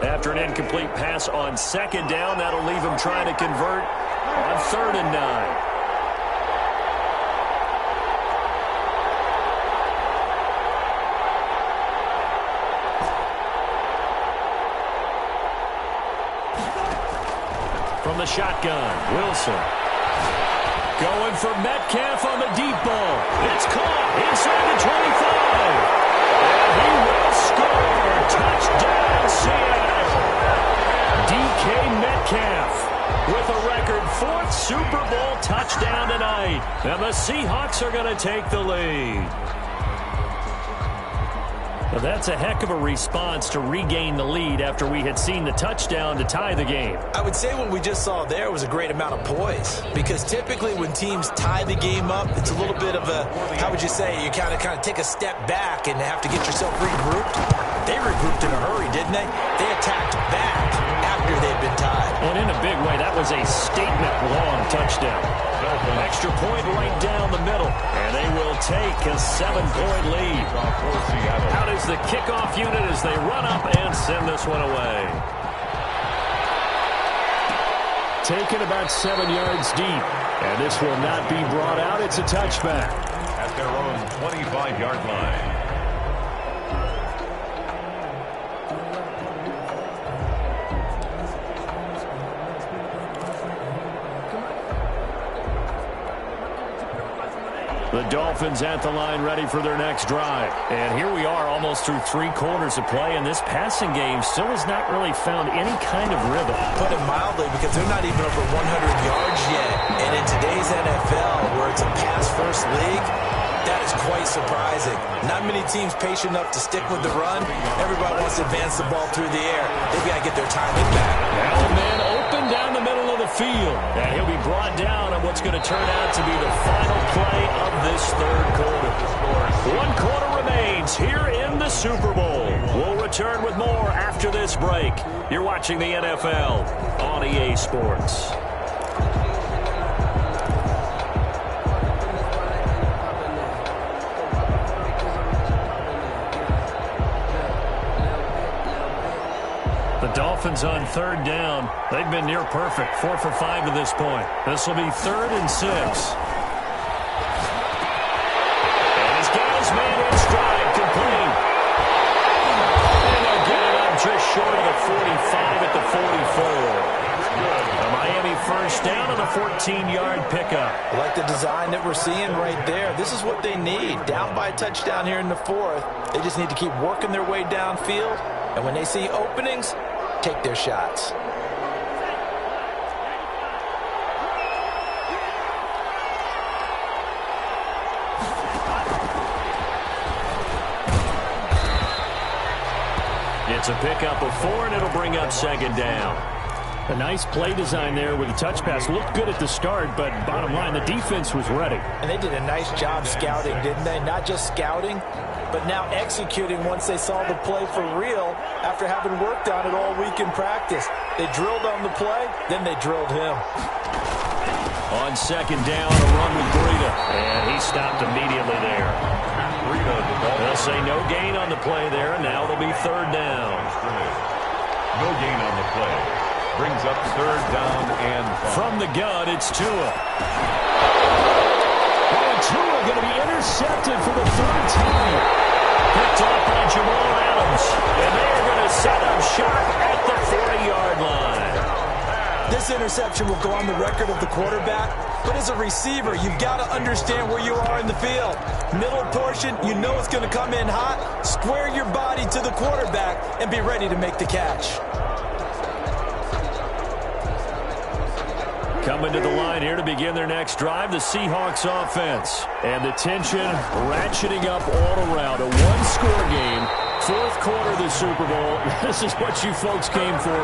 After an incomplete pass on 2nd down, that'll leave him trying to convert on 3rd and 9. From the shotgun, Wilson. Going for Metcalf on the deep ball. It's caught inside the 25. And he will score. Touchdown, Seattle. DK Metcalf with a record 4th Super Bowl touchdown tonight. And the Seahawks are going to take the lead. Well, that's a heck of a response to regain the lead after we had seen the touchdown to tie the game. I would say what we just saw there was a great amount of poise, because typically when teams tie the game up, it's a little bit of a, how would you say, you kind of take a step back and have to get yourself regrouped. They regrouped in a hurry, didn't they? They attacked back after they'd been tied. And in a big way, that was a statement-long touchdown. An extra point right down the middle, and they will take a 7-point lead. Out is the kickoff unit as they run up and send this one away. Taken about 7 yards deep, and this will not be brought out. It's a touchback. At their own 25-yard line. The Dolphins at the line ready for their next drive. And here we are almost through 3 quarters of play, and this passing game still has not really found any kind of rhythm. Put it mildly, because they're not even over 100 yards yet. And in today's NFL, where it's a pass-first league, that is quite surprising. Not many teams patient enough to stick with the run. Everybody wants to advance the ball through the air. They've got to get their timing back. Now a man open down the middle of the field. And he'll be brought down on what's going to turn out to be the final play of this third quarter. 1 quarter remains here in the Super Bowl. We'll return with more after this break. You're watching the NFL on EA Sports. The Dolphins on 3rd down. They've been near perfect. 4 for 5 to this point. This will be 3rd and 6. And he's got his man in stride, complete. And they'll get it up just short of the 45 at the 44. A Miami first down on a 14-yard pickup. I like the design that we're seeing right there. This is what they need. Down by a touchdown here in the 4th. They just need to keep working their way downfield. And when they see openings, take their shots. It's a pickup of 4, and it'll bring up second down. A nice play design there with a touch pass. Looked good at the start, but bottom line, the defense was ready. And they did a nice job scouting, didn't they? Not just scouting, but now executing once they saw the play for real after having worked on it all week in practice. They drilled on the play, then they drilled him. On second down, a run with Breida. And he stopped immediately there. They'll say no gain on the play there, and now it'll be third down. No gain on the play. Brings up third down and 5. From the gun, it's Tua. And Tua going to be intercepted for the third time. Picked off by Jamal Adams. And they are going to set up shop at the 40-yard line. This interception will go on the record of the quarterback, but as a receiver, you've got to understand where you are in the field. Middle portion, you know it's going to come in hot. Square your body to the quarterback and be ready to make the catch. Coming to the line here to begin their next drive, the Seahawks offense. And the tension ratcheting up all around. A one-score game, fourth quarter of the Super Bowl. This is what you folks came for.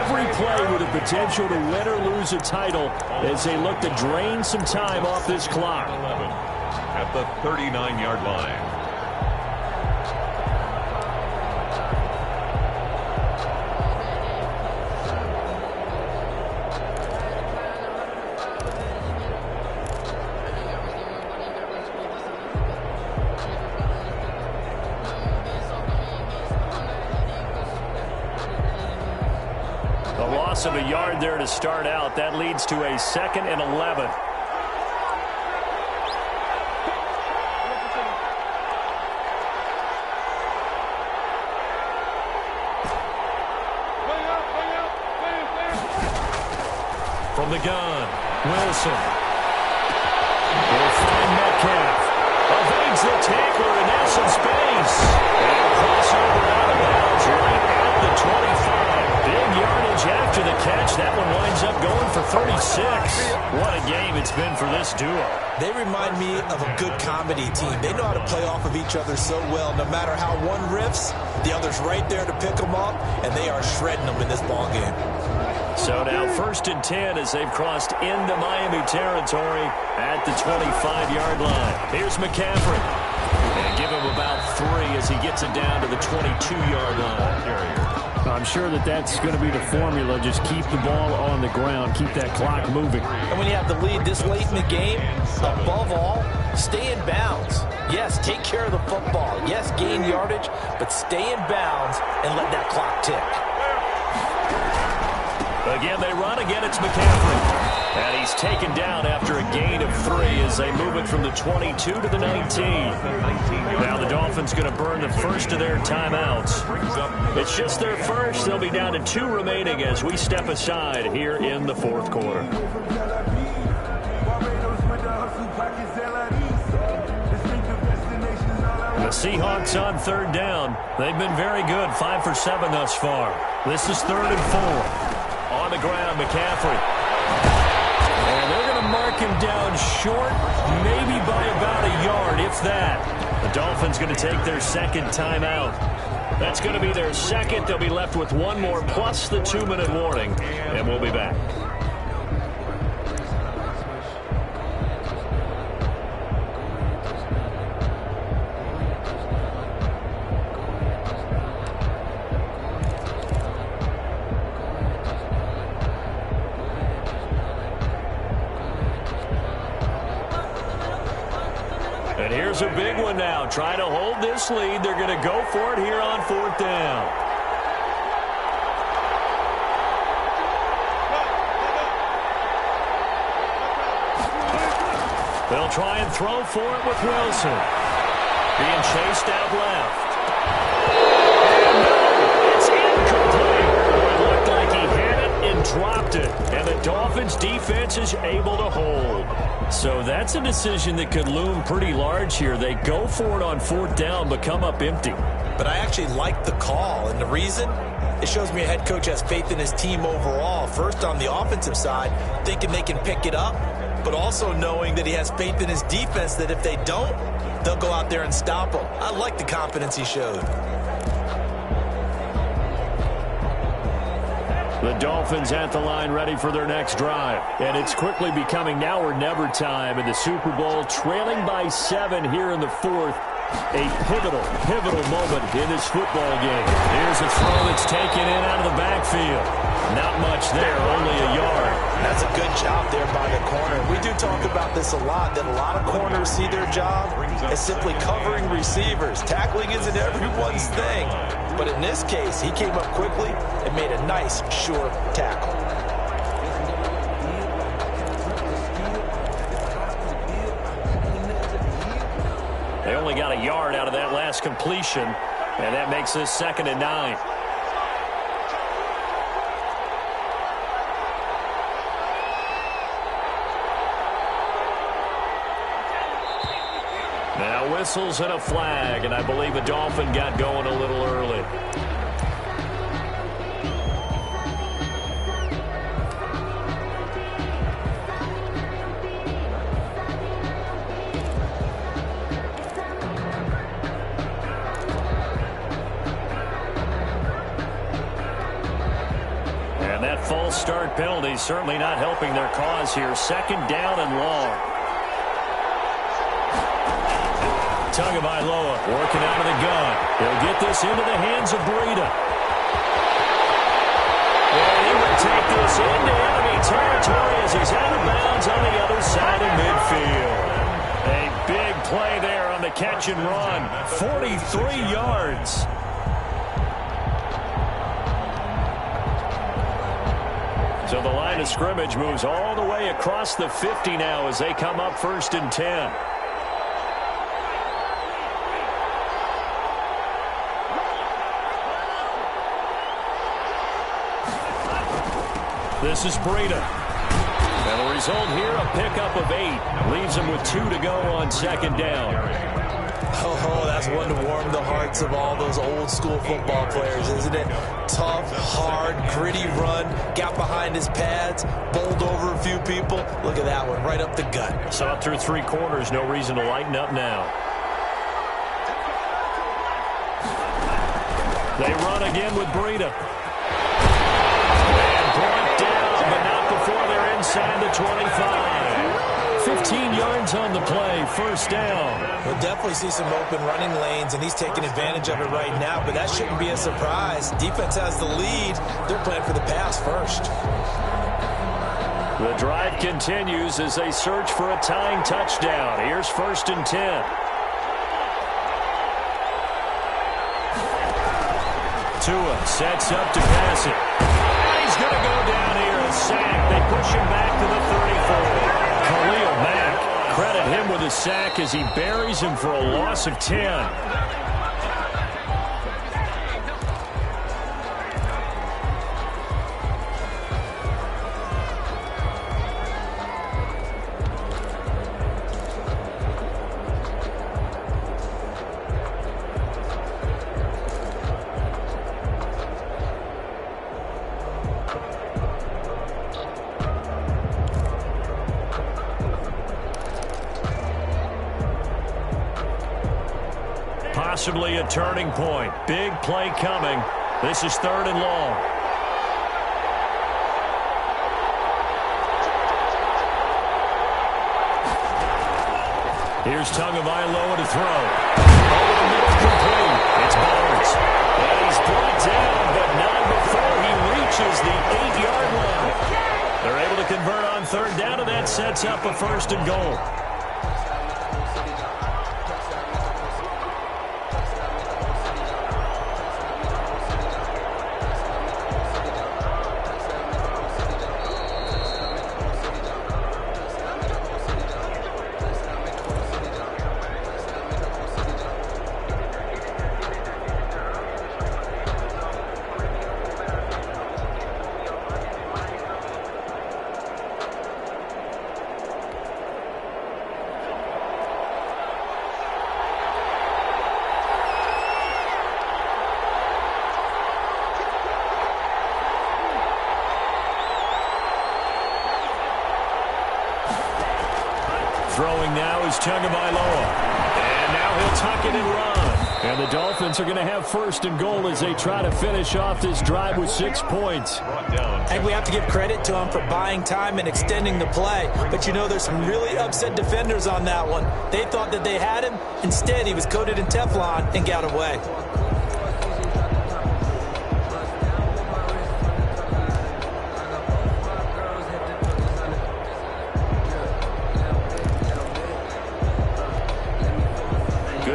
Every play with the potential to win or lose a title as they look to drain some time off this clock. 11 at the 39-yard line. Of a yard there to start out. That leads to a 2nd and 11. From the gun, Wilson. Will find Metcalf. Evades the tackler, and there's some space. And a crossover out of bounds right at the 25. Big yardage after the catch. That one winds up going for 36. What a game it's been for this duo. They remind me of a good comedy team. They know how to play off of each other so well. No matter how one riffs, the other's right there to pick them up, and they are shredding them in this ball game. So now 1st and 10 as they've crossed into Miami territory at the 25-yard line. Here's McCaffrey. And give him about 3 as he gets it down to the 22-yard line. I'm sure that's going to be the formula. Just keep the ball on the ground. Keep that clock moving. And when you have the lead this late in the game, above all, stay in bounds. Yes, take care of the football. Yes, gain yardage, but stay in bounds and let that clock tick. Again, they run. Again, it's McCaffrey. And he's taken down after a gain of 3 as they move it from the 22 to the 19. Now the Dolphins going to burn the first of their timeouts. It's just their first. They'll be down to 2 remaining as we step aside here in the fourth quarter. The Seahawks on third down. They've been very good, 5 for 7 thus far. This is 3rd and 4. On the ground, McCaffrey. And they're going to mark him down short, maybe by about a yard, if that. The Dolphins going to take their 2nd timeout. That's going to be their 2nd. They'll be left with 1 more plus the 2-minute warning, and we'll be back. And here's a big one now. Trying to hold this lead. They're going to go for it here on 4th down. They'll try and throw for it with Wilson. Being chased out left. And no, it's incomplete. It looked like he had it and dropped it. And the Dolphins defense is able to hold. So that's a decision that could loom pretty large here. They go for it on 4th down, but come up empty. But I actually like the call, and the reason? It shows me a head coach has faith in his team overall. First, on the offensive side, thinking they can pick it up, but also knowing that he has faith in his defense that if they don't, they'll go out there and stop them. I like the confidence he showed. The Dolphins at the line ready for their next drive. And it's quickly becoming now or never time in the Super Bowl, trailing by 7 here in the fourth. A pivotal moment in this football game. Here's a throw that's taken in out of the backfield. Not much there, only a yard. That's a good job there by the corner. We do talk about this a lot, that a lot of corners see their job as simply covering receivers. Tackling isn't everyone's thing. But in this case, he came up quickly and made a nice, sure tackle. They only got a yard out of that last completion, and that makes this 2nd and 9. Now whistles and a flag, and I believe a Dolphin got going a little early. False start penalty certainly not helping their cause here. 2nd down and long. Tagovailoa working out of the gun. He'll get this into the hands of Breida. And he would take this into enemy territory as he's out of bounds on the other side of midfield. A big play there on the catch and run. 43 yards. So the line of scrimmage moves all the way across the 50 now as they come up 1st and 10. This is Breida. And the result here, a pickup of 8. Leaves him with 2 to go on 2nd down. Oh, that's one to warm the hearts of all those old-school football players, isn't it? Tough, hard, gritty run, got behind his pads, bowled over a few people. Look at that one, right up the gut. So up through 3 quarters, no reason to lighten up now. They run again with Breida. And brought down, but not before they're inside the 25. 15 yards on the play, 1st down. We'll definitely see some open running lanes, and he's taking advantage of it right now, but that shouldn't be a surprise. Defense has the lead. They're playing for the pass first. The drive continues as they search for a tying touchdown. Here's 1st and 10. Tua sets up to pass it. He's going to go down here, a sack. They push him back to the 34. Khalil Mack, credit him with a sack as he buries him for a loss of 10. Possibly a turning point. Big play coming. This is 3rd and long. Here's Tagovailoa to throw. Over the middle, complete. It's Barnes. And he's brought down, but not before he reaches the 8-yard line. They're able to convert on 3rd down, and that sets up a 1st and goal. Throwing now is Tagovailoa. And now he'll tuck it and run. And the Dolphins are going to have first and goal as they try to finish off this drive with 6 points. And we have to give credit to him for buying time and extending the play. But, you know, there's some really upset defenders on that one. They thought that they had him. Instead, he was coated in Teflon and got away.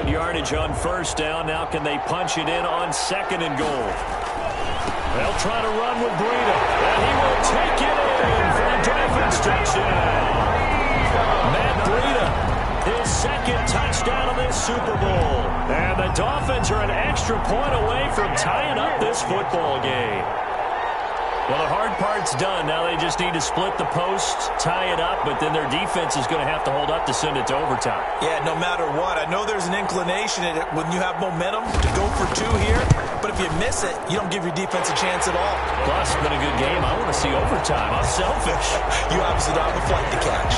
Yardage on first down. Now can they punch it in on second and goal? They'll try to run with Breida, and he will take it in for the Dolphins touchdown. Matt Breida, his second touchdown of this Super Bowl. And the Dolphins are an extra point away from tying up this football game. Well, the hard part's done. Now they just need to split the post, tie it up, but then their defense is going to have to hold up to send it to overtime. Yeah, no matter what. I know there's an inclination in it when you have momentum to go for two here, but if you miss it, you don't give your defense a chance at all. Plus, it's been a good game. I want to see overtime. I'm selfish. You obviously don't have a flight to catch.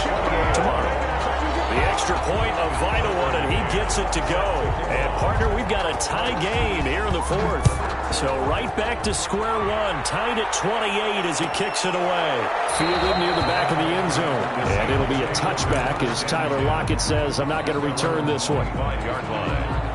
Tomorrow. The extra point, a vital one, and he gets it to go. And, partner, we've got a tie game here in the fourth. So right back to square one, tied at 28 as he kicks it away. Fielded near the back of the end zone. And it'll be a touchback as Tyler Lockett says, I'm not going to return this one. 5-yard line.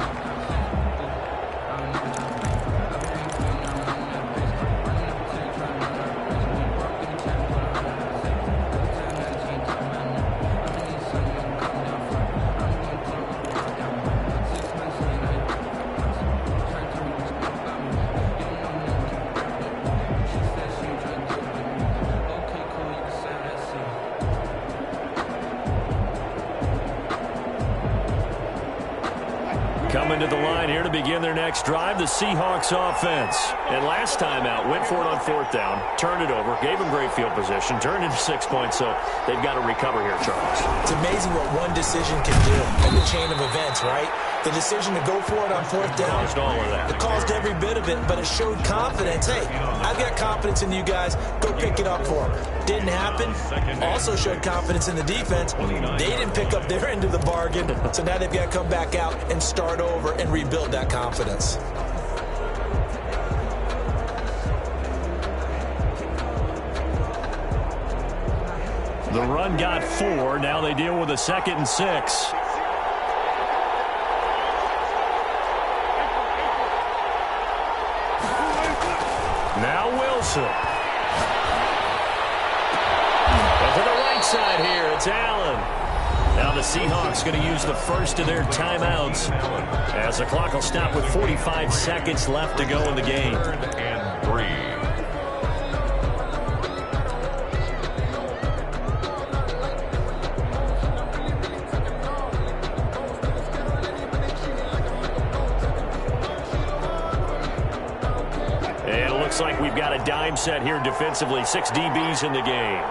Coming to the line here to begin their next drive, the Seahawks offense. And last time out, went for it on fourth down, turned it over, gave them great field position, turned into 6 points, so they've got to recover here, Charles. It's amazing what one decision can do in the chain of events, right? The decision to go for it on fourth down. Caused all of that. It caused every bit of it, but it showed confidence. Hey, I've got confidence in you guys. Go pick it up for them. Didn't happen. Also showed confidence in the defense. They didn't pick up their end of the bargain, so now they've got to come back out and start over and rebuild that confidence. The run got 4. Now they deal with a 2nd and 6. Now Wilson. And to the right side here, it's Allen. Now the Seahawks going to use the first of their timeouts as the clock will stop with 45 seconds left to go in the game. 3rd and 3. Looks like we've got a dime set here defensively. 6 DBs in the game.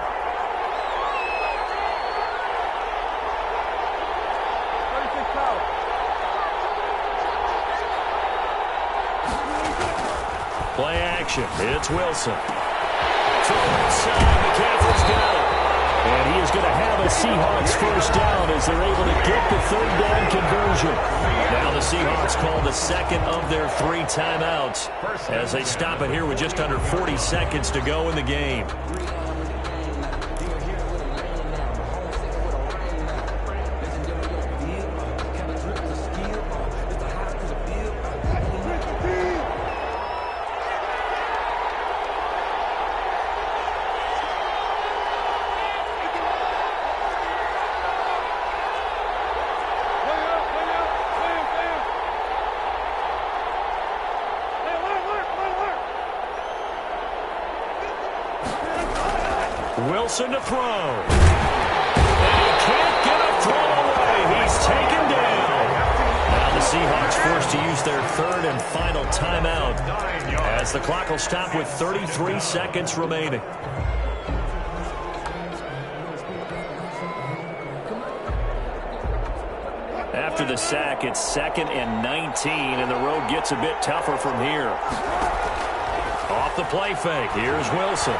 Play action. It's Wilson. To the right side, McCaffrey's got it. And he is going to have a Seahawks first down as they're able to get the 3rd down conversion. Now the Seahawks call the second of their 3 timeouts as they stop it here with just under 40 seconds to go in the game. Wilson to throw. And he can't get a throw away. He's taken down. Now the Seahawks forced to use their 3rd and final timeout as the clock will stop with 33 seconds remaining. After the sack, it's 2nd and 19, and the road gets a bit tougher from here. Off the play fake, here's Wilson.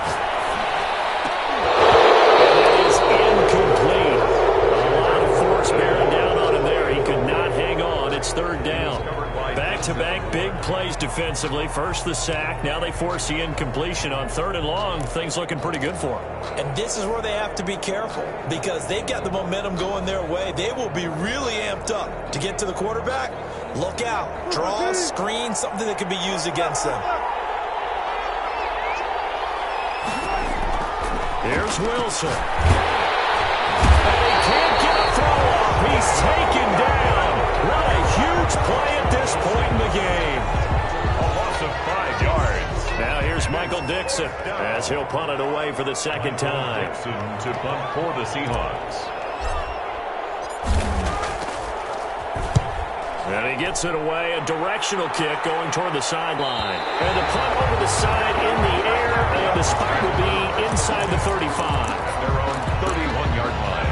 Incomplete. A lot of force bearing down on him there. He could not hang on. It's third down. Back-to-back big plays defensively. First the sack. Now they force the incompletion on 3rd and long. Things looking pretty good for them. And this is where they have to be careful because they've got the momentum going their way. They will be really amped up to get to the quarterback. Look out. Draw, screen, something that can be used against them. Here's Wilson. And he can't get a throw off. He's taken down. What a huge play at this point in the game. A loss of 5 yards. Now here's Michael Dixon as he'll punt it away for the second time. Dixon to punt for the Seahawks. And he gets it away, a directional kick going toward the sideline. And the punt over the side in the air, and the spot will be inside the 35. Their own 31-yard line.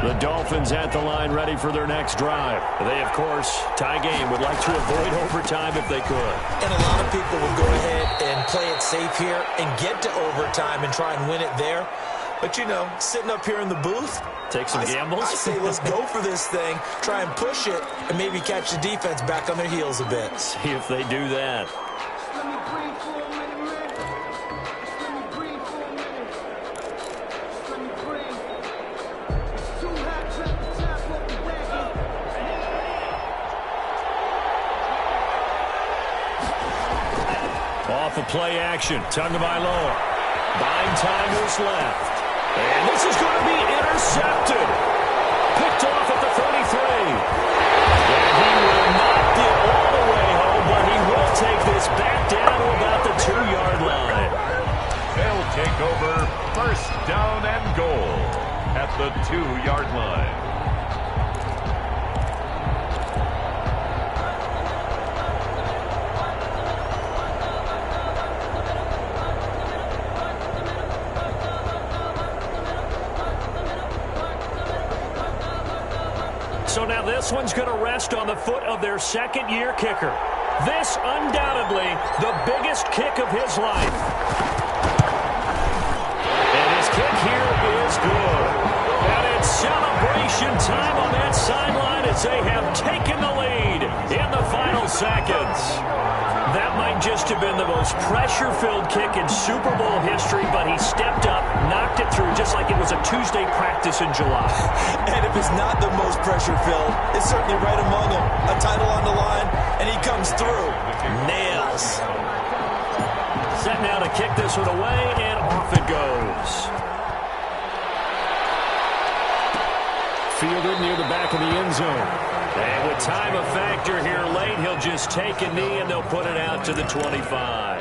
The Dolphins at the line ready for their next drive. They, of course, tie game, would like to avoid overtime if they could. And a lot of people would go ahead and play it safe here and get to overtime and try and win it there. But, you know, sitting up here in the booth, take some gambles. I say let's go for this thing, try and push it, and maybe catch the defense back on their heels a bit. See if they do that. Off of play action, Tagovailoa. Buying time is left. And this is going to be intercepted. Picked off at the 33. And he will not get all the way home, but he will take this back down to about the 2-yard line. They'll take over 1st down and goal at the 2-yard line. So now this one's going to rest on the foot of their second-year kicker. This, undoubtedly, the biggest kick of his life. And his kick here is good. And it's celebration time on that sideline as they have taken the lead in the final seconds. That might just have been the most pressure-filled kick in Super Bowl history, but he stepped up, knocked it through just like it was a Tuesday practice in July. And if it's not the most pressure-filled, it's certainly right among them. A title on the line, and he comes through. Nails. Set now to kick this one away, and off it goes. Fielded near the back of the end zone. And with time a factor here late, he'll just take a knee and they'll put it out to the 25.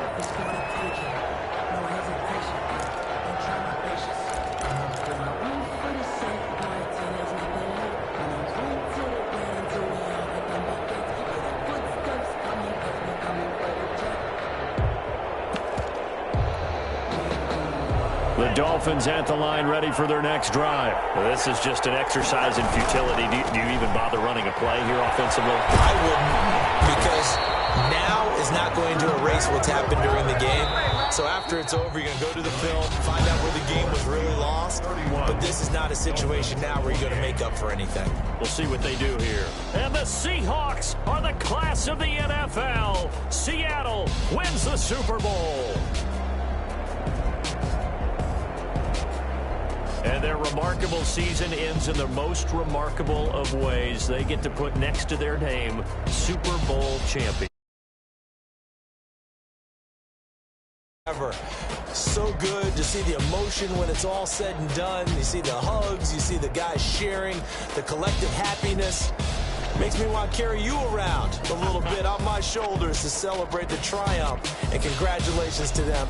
The Dolphins at the line ready for their next drive. Well, this is just an exercise in futility. Do you even bother running a play here offensively? I wouldn't, because now is not going to erase what's happened during the game. So after it's over, you're going to go to the film, find out where the game was really lost. But this is not a situation now where you're going to make up for anything. We'll see what they do here. And the Seahawks are the class of the NFL. Seattle wins the Super Bowl. And their remarkable season ends in the most remarkable of ways. They get to put next to their name, Super Bowl champion. Ever. So good to see the emotion when it's all said and done. You see the hugs, you see the guys sharing, the collective happiness. Makes me want to carry you around a little bit on my shoulders to celebrate the triumph. And congratulations to them.